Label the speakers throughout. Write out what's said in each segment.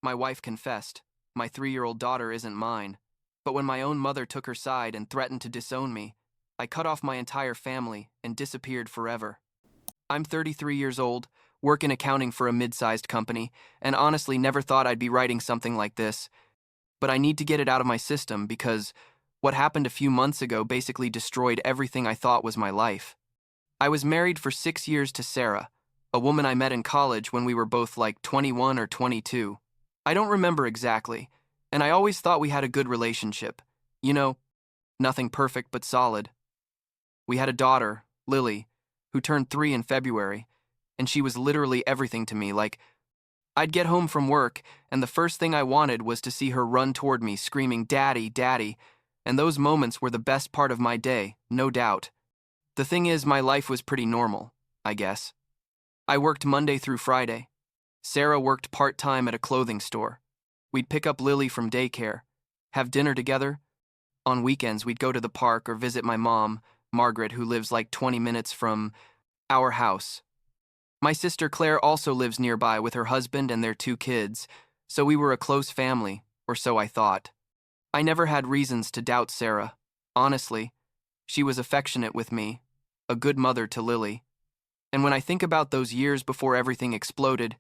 Speaker 1: My wife confessed. My 3-year-old daughter isn't mine. But when my own mother took her side and threatened to disown me, I cut off my entire family and disappeared forever. I'm 33 years old, work in accounting for a mid-sized company, and honestly never thought I'd be writing something like this. But I need to get it out of my system because what happened a few months ago basically destroyed everything I thought was my life. I was married for 6 years to Sarah, a woman I met in college when we were both like 21 or 22. I don't remember exactly, and I always thought we had a good relationship. You know, nothing perfect but solid. We had a daughter, Lily, who turned 3 in February, and she was literally everything to me. Like, I'd get home from work, and the first thing I wanted was to see her run toward me screaming, "Daddy, Daddy," and those moments were the best part of my day, no doubt. The thing is, my life was pretty normal, I guess. I worked Monday through Friday. Sarah worked part-time at a clothing store. We'd pick up Lily from daycare, have dinner together. On weekends, we'd go to the park or visit my mom, Margaret, who lives like 20 minutes from our house. My sister Claire also lives nearby with her husband and their 2 kids, so we were a close family, or so I thought. I never had reasons to doubt Sarah. Honestly, she was affectionate with me, a good mother to Lily. And when I think about those years before everything exploded,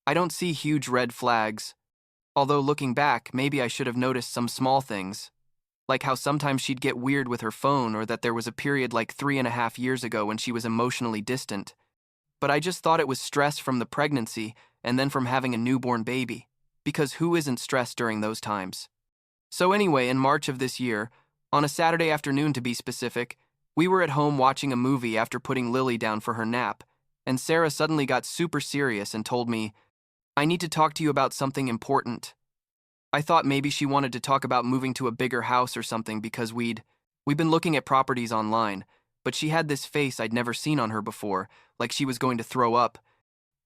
Speaker 1: I don't see huge red flags. Although looking back, maybe I should have noticed some small things, like how sometimes she'd get weird with her phone or that there was a period like 3.5 years ago when she was emotionally distant. But I just thought it was stress from the pregnancy and then from having a newborn baby, because who isn't stressed during those times? So anyway, in March of this year, on a Saturday afternoon to be specific, we were at home watching a movie after putting Lily down for her nap, and Sarah suddenly got super serious and told me, "I need to talk to you about something important." I thought maybe she wanted to talk about moving to a bigger house or something because we'd been looking at properties online, but she had this face I'd never seen on her before, like she was going to throw up,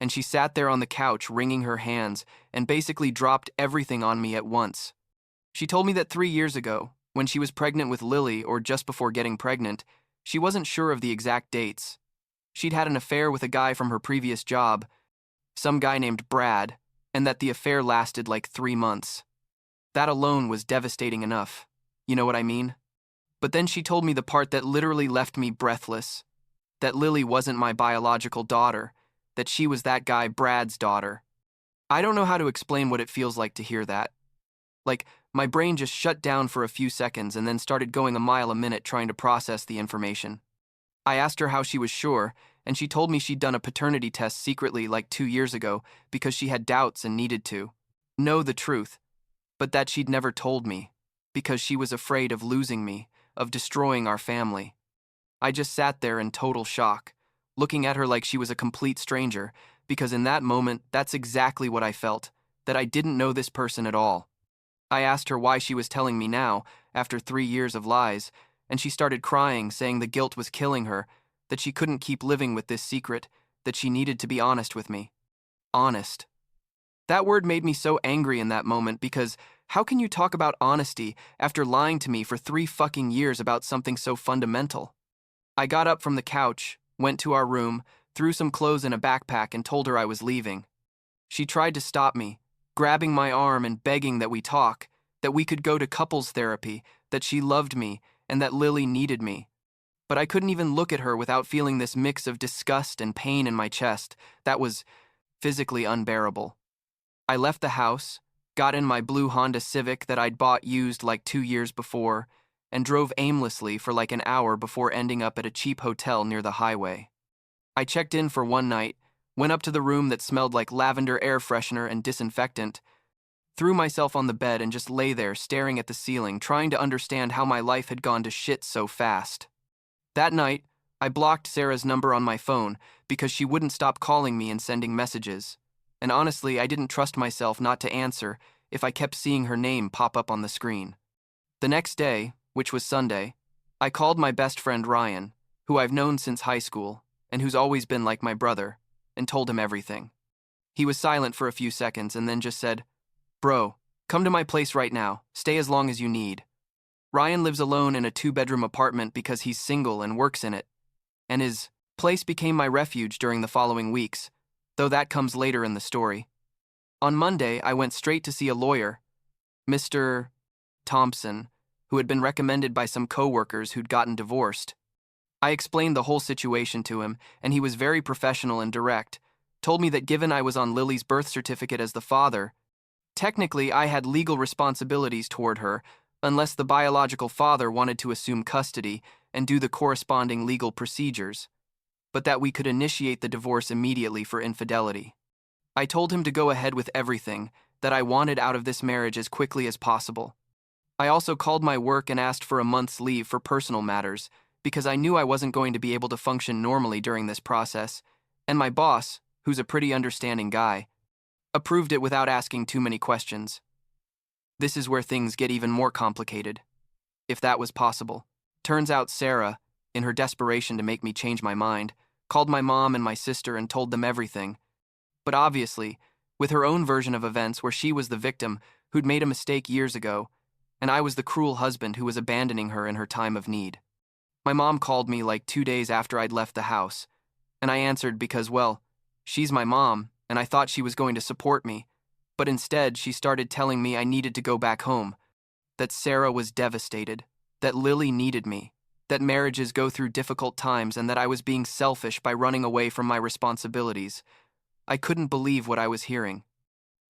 Speaker 1: and she sat there on the couch wringing her hands and basically dropped everything on me at once. She told me that 3 years ago, when she was pregnant with Lily or just before getting pregnant, she wasn't sure of the exact dates. She'd had an affair with a guy from her previous job, some guy named Brad, and that the affair lasted like 3 months. That alone was devastating enough. You know what I mean? But then she told me the part that literally left me breathless. That Lily wasn't my biological daughter. That she was that guy Brad's daughter. I don't know how to explain what it feels like to hear that. Like, my brain just shut down for a few seconds and then started going a mile a minute trying to process the information. I asked her how she was sure, and she told me she'd done a paternity test secretly like 2 years ago because she had doubts and needed to know the truth, but that she'd never told me because she was afraid of losing me, of destroying our family. I just sat there in total shock, looking at her like she was a complete stranger, because in that moment, that's exactly what I felt, that I didn't know this person at all. I asked her why she was telling me now, after 3 years of lies, and she started crying, saying the guilt was killing her, that she couldn't keep living with this secret, that she needed to be honest with me. Honest. That word made me so angry in that moment because how can you talk about honesty after lying to me for 3 fucking years about something so fundamental? I got up from the couch, went to our room, threw some clothes in a backpack and told her I was leaving. She tried to stop me, grabbing my arm and begging that we talk, that we could go to couples therapy, that she loved me, and that Lily needed me. But I couldn't even look at her without feeling this mix of disgust and pain in my chest that was physically unbearable. I left the house, got in my blue Honda Civic that I'd bought used like 2 years before, and drove aimlessly for like an hour before ending up at a cheap hotel near the highway. I checked in for one night, went up to the room that smelled like lavender air freshener and disinfectant, threw myself on the bed and just lay there staring at the ceiling, trying to understand how my life had gone to shit so fast. That night, I blocked Sarah's number on my phone because she wouldn't stop calling me and sending messages. And honestly, I didn't trust myself not to answer if I kept seeing her name pop up on the screen. The next day, which was Sunday, I called my best friend Ryan, who I've known since high school and who's always been like my brother, and told him everything. He was silent for a few seconds and then just said, "Bro, come to my place right now. Stay as long as you need." Ryan lives alone in a 2-bedroom apartment because he's single and works in it, and his place became my refuge during the following weeks, though that comes later in the story. On Monday, I went straight to see a lawyer, Mr. Thompson, who had been recommended by some coworkers who'd gotten divorced. I explained the whole situation to him, and he was very professional and direct, told me that given I was on Lily's birth certificate as the father, technically I had legal responsibilities toward her, unless the biological father wanted to assume custody and do the corresponding legal procedures, but that we could initiate the divorce immediately for infidelity. I told him to go ahead with everything, that I wanted out of this marriage as quickly as possible. I also called my work and asked for a month's leave for personal matters, because I knew I wasn't going to be able to function normally during this process, and my boss, who's a pretty understanding guy, approved it without asking too many questions. This is where things get even more complicated, if that was possible. Turns out Sarah, in her desperation to make me change my mind, called my mom and my sister and told them everything. But obviously, with her own version of events where she was the victim who'd made a mistake years ago, and I was the cruel husband who was abandoning her in her time of need. My mom called me like 2 days after I'd left the house, and I answered because, well, she's my mom, and I thought she was going to support me, but instead she started telling me I needed to go back home, that Sarah was devastated, that Lily needed me, that marriages go through difficult times, and that I was being selfish by running away from my responsibilities. I couldn't believe what I was hearing.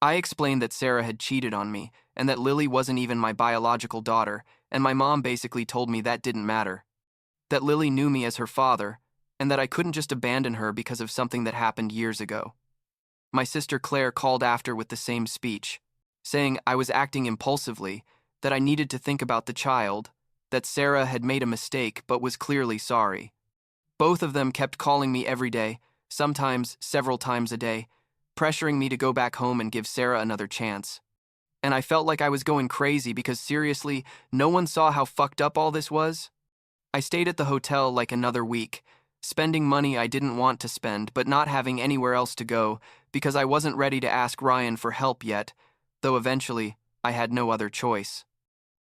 Speaker 1: I explained that Sarah had cheated on me, and that Lily wasn't even my biological daughter, and my mom basically told me that didn't matter. That Lily knew me as her father, and that I couldn't just abandon her because of something that happened years ago. My sister Claire called after with the same speech, saying I was acting impulsively, that I needed to think about the child, that Sarah had made a mistake but was clearly sorry. Both of them kept calling me every day, sometimes several times a day, pressuring me to go back home and give Sarah another chance. And I felt like I was going crazy because seriously, no one saw how fucked up all this was. I stayed at the hotel like another week, spending money I didn't want to spend but not having anywhere else to go because I wasn't ready to ask Ryan for help yet, though eventually I had no other choice.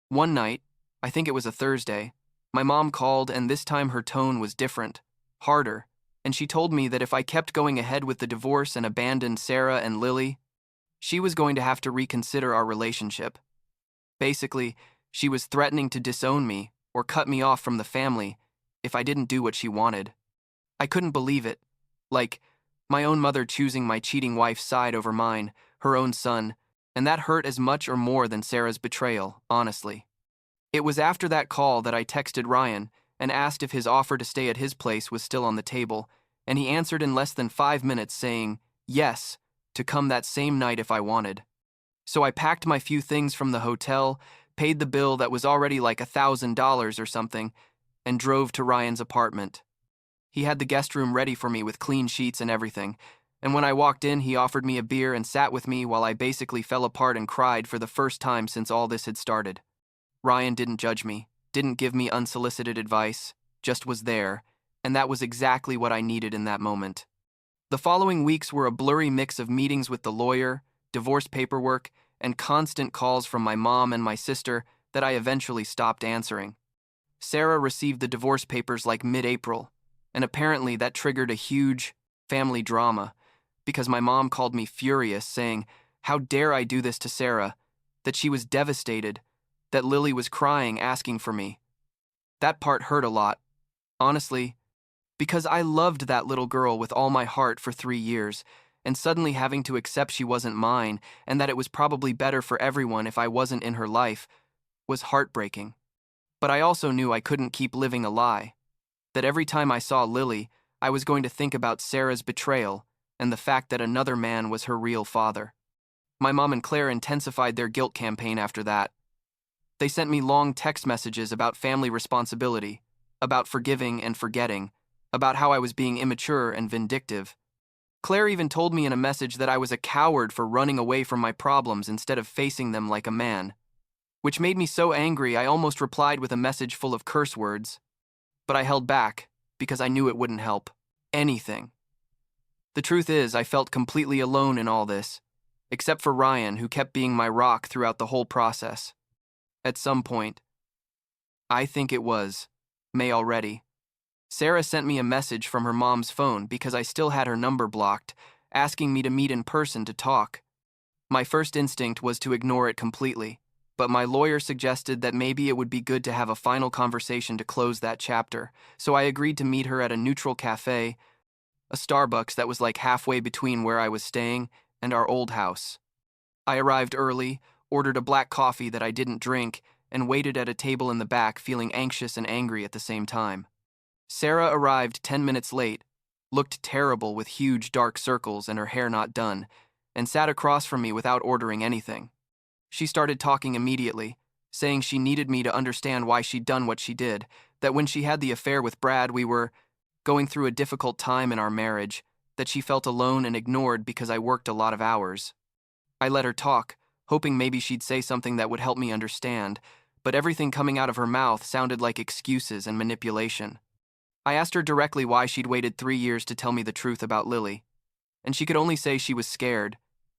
Speaker 1: One night, I think it was a Thursday, my mom called, and this time her tone was different, harder, and she told me that if I kept going ahead with the divorce and abandoned Sarah and Lily, she was going to have to reconsider our relationship. Basically, she was threatening to disown me or cut me off from the family if I didn't do what she wanted. I couldn't believe it. Like, my own mother choosing my cheating wife's side over mine, her own son, and that hurt as much or more than Sarah's betrayal, honestly. It was after that call that I texted Ryan and asked if his offer to stay at his place was still on the table, and he answered in less than 5 minutes saying, yes, to come that same night if I wanted. So I packed my few things from the hotel, paid the bill that was already like $1,000 or something, and drove to Ryan's apartment. He had the guest room ready for me with clean sheets and everything, and when I walked in, he offered me a beer and sat with me while I basically fell apart and cried for the first time since all this had started. Ryan didn't judge me, didn't give me unsolicited advice, just was there, and that was exactly what I needed in that moment. The following weeks were a blurry mix of meetings with the lawyer, divorce paperwork, and constant calls from my mom and my sister that I eventually stopped answering. Sarah received the divorce papers like mid-April, and apparently that triggered a huge family drama because my mom called me furious, saying, how dare I do this to Sarah, that she was devastated, that Lily was crying asking for me. That part hurt a lot, honestly, because I loved that little girl with all my heart for 3 years, and suddenly having to accept she wasn't mine and that it was probably better for everyone if I wasn't in her life was heartbreaking. But I also knew I couldn't keep living a lie, that every time I saw Lily, I was going to think about Sarah's betrayal and the fact that another man was her real father. My mom and Claire intensified their guilt campaign after that. They sent me long text messages about family responsibility, about forgiving and forgetting, about how I was being immature and vindictive. Claire even told me in a message that I was a coward for running away from my problems instead of facing them like a man, which made me so angry I almost replied with a message full of curse words. But I held back because I knew it wouldn't help. Anything. The truth is, I felt completely alone in all this, except for Ryan, who kept being my rock throughout the whole process. At some point, I think it was May already, Sarah sent me a message from her mom's phone because I still had her number blocked, asking me to meet in person to talk. My first instinct was to ignore it completely, but my lawyer suggested that maybe it would be good to have a final conversation to close that chapter, so I agreed to meet her at a neutral cafe, a Starbucks that was like halfway between where I was staying and our old house. I arrived early, ordered a black coffee that I didn't drink, and waited at a table in the back feeling anxious and angry at the same time. Sarah arrived 10 minutes late, looked terrible with huge dark circles and her hair not done, and sat across from me without ordering anything. She started talking immediately, saying she needed me to understand why she'd done what she did, that when she had the affair with Brad we were going through a difficult time in our marriage, that she felt alone and ignored because I worked a lot of hours. I let her talk, hoping maybe she'd say something that would help me understand, but everything coming out of her mouth sounded like excuses and manipulation. I asked her directly why she'd waited 3 years to tell me the truth about Lily, and she could only say she was scared,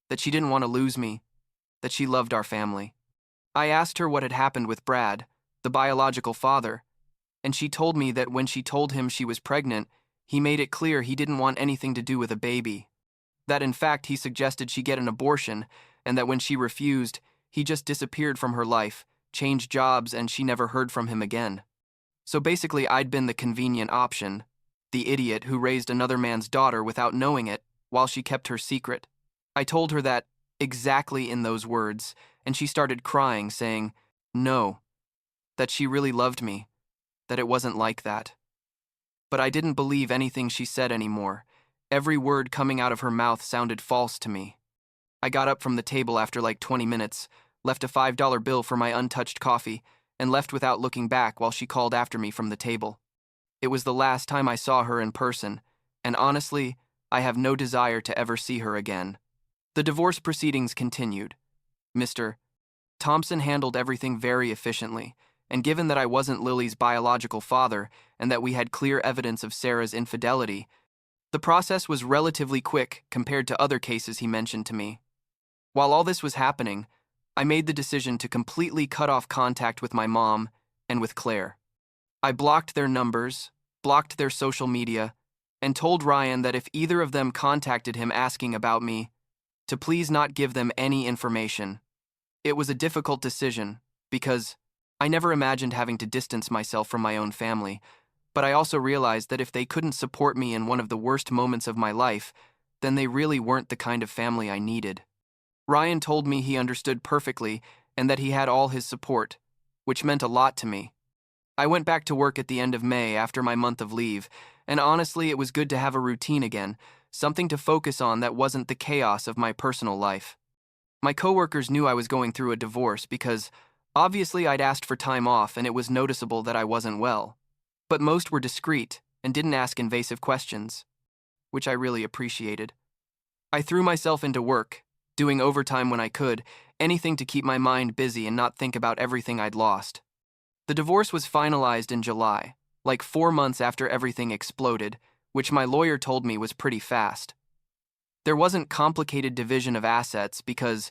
Speaker 1: that she didn't want to lose me, that she loved our family. I asked her what had happened with Brad, the biological father, and she told me that when she told him she was pregnant, he made it clear he didn't want anything to do with a baby. That in fact he suggested she get an abortion, and that when she refused, he just disappeared from her life, changed jobs, and she never heard from him again. So basically I'd been the convenient option, the idiot who raised another man's daughter without knowing it, while she kept her secret. I told her that, exactly in those words, and she started crying, saying, no, that she really loved me, that it wasn't like that. But I didn't believe anything she said anymore. Every word coming out of her mouth sounded false to me. I got up from the table after like 20 minutes, left a $5 bill for my untouched coffee, and left without looking back while she called after me from the table. It was the last time I saw her in person, and honestly, I have no desire to ever see her again. The divorce proceedings continued. Mr. Thompson handled everything very efficiently, and given that I wasn't Lily's biological father and that we had clear evidence of Sarah's infidelity, the process was relatively quick compared to other cases he mentioned to me. While all this was happening, I made the decision to completely cut off contact with my mom and with Claire. I blocked their numbers, blocked their social media, and told Ryan that if either of them contacted him asking about me, to please not give them any information. It was a difficult decision, because I never imagined having to distance myself from my own family, but I also realized that if they couldn't support me in one of the worst moments of my life, then they really weren't the kind of family I needed. Ryan told me he understood perfectly and that he had all his support, which meant a lot to me. I went back to work at the end of May after my month of leave, and honestly it was good to have a routine again, something to focus on that wasn't the chaos of my personal life. My coworkers knew I was going through a divorce because obviously I'd asked for time off and it was noticeable that I wasn't well. But most were discreet and didn't ask invasive questions, which I really appreciated. I threw myself into work, doing overtime when I could, anything to keep my mind busy and not think about everything I'd lost. The divorce was finalized in July, like 4 months after everything exploded, which my lawyer told me was pretty fast. There wasn't complicated division of assets because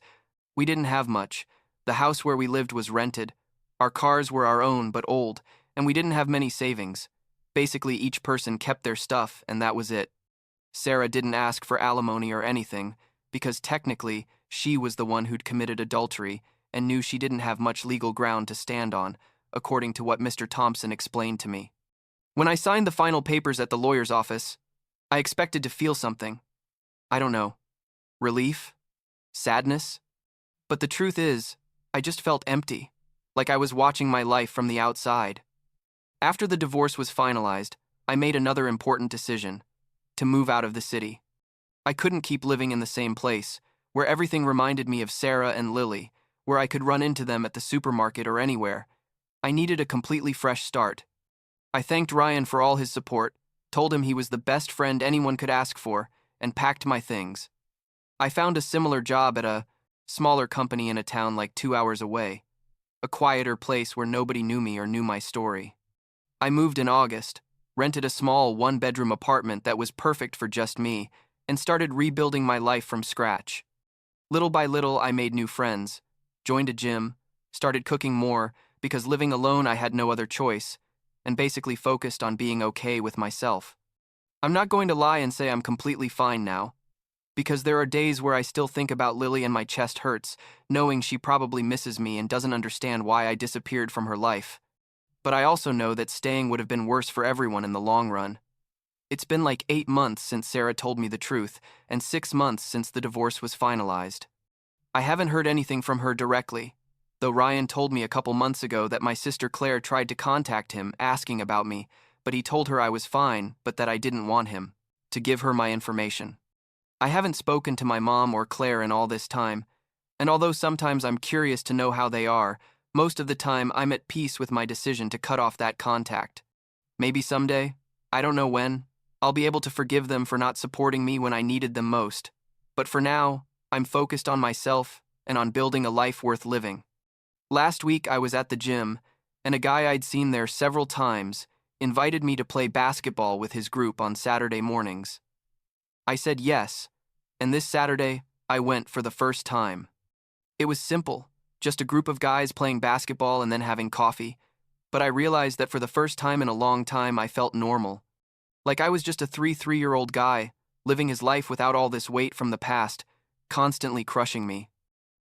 Speaker 1: we didn't have much. The house where we lived was rented, our cars were our own but old, and we didn't have many savings. Basically, each person kept their stuff, and that was it. Sarah didn't ask for alimony or anything, because technically, she was the one who'd committed adultery and knew she didn't have much legal ground to stand on, according to what Mr. Thompson explained to me. When I signed the final papers at the lawyer's office, I expected to feel something. I don't know. Relief? Sadness? But the truth is, I just felt empty, like I was watching my life from the outside. After the divorce was finalized, I made another important decision: to move out of the city. I couldn't keep living in the same place, where everything reminded me of Sarah and Lily, where I could run into them at the supermarket or anywhere. I needed a completely fresh start. I thanked Ryan for all his support, told him he was the best friend anyone could ask for, and packed my things. I found a similar job at a smaller company in a town like 2 hours away, a quieter place where nobody knew me or knew my story. I moved in August, rented a small one-bedroom apartment that was perfect for just me, and started rebuilding my life from scratch. Little by little, I made new friends, joined a gym, started cooking more because living alone I had no other choice, and basically focused on being okay with myself. I'm not going to lie and say I'm completely fine now. because there are days where I still think about Lily and my chest hurts, knowing she probably misses me and doesn't understand why I disappeared from her life. But I also know that staying would have been worse for everyone in the long run. It's been like 8 months since Sarah told me the truth, and 6 months since the divorce was finalized. I haven't heard anything from her directly, though Ryan told me a couple months ago that my sister Claire tried to contact him asking about me, but he told her I was fine, but that I didn't want him to give her my information. I haven't spoken to my mom or Claire in all this time, and although sometimes I'm curious to know how they are, most of the time I'm at peace with my decision to cut off that contact. Maybe someday, I don't know when, I'll be able to forgive them for not supporting me when I needed them most. But for now, I'm focused on myself and on building a life worth living. Last week I was at the gym, and a guy I'd seen there several times invited me to play basketball with his group on Saturday mornings. I said yes, and this Saturday I went for the first time. It was simple, just a group of guys playing basketball and then having coffee, but I realized that for the first time in a long time I felt normal. Like I was just a 3-year-old guy, living his life without all this weight from the past, constantly crushing me.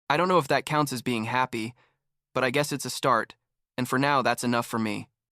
Speaker 1: I don't know if that counts as being happy, but I guess it's a start, and for now that's enough for me.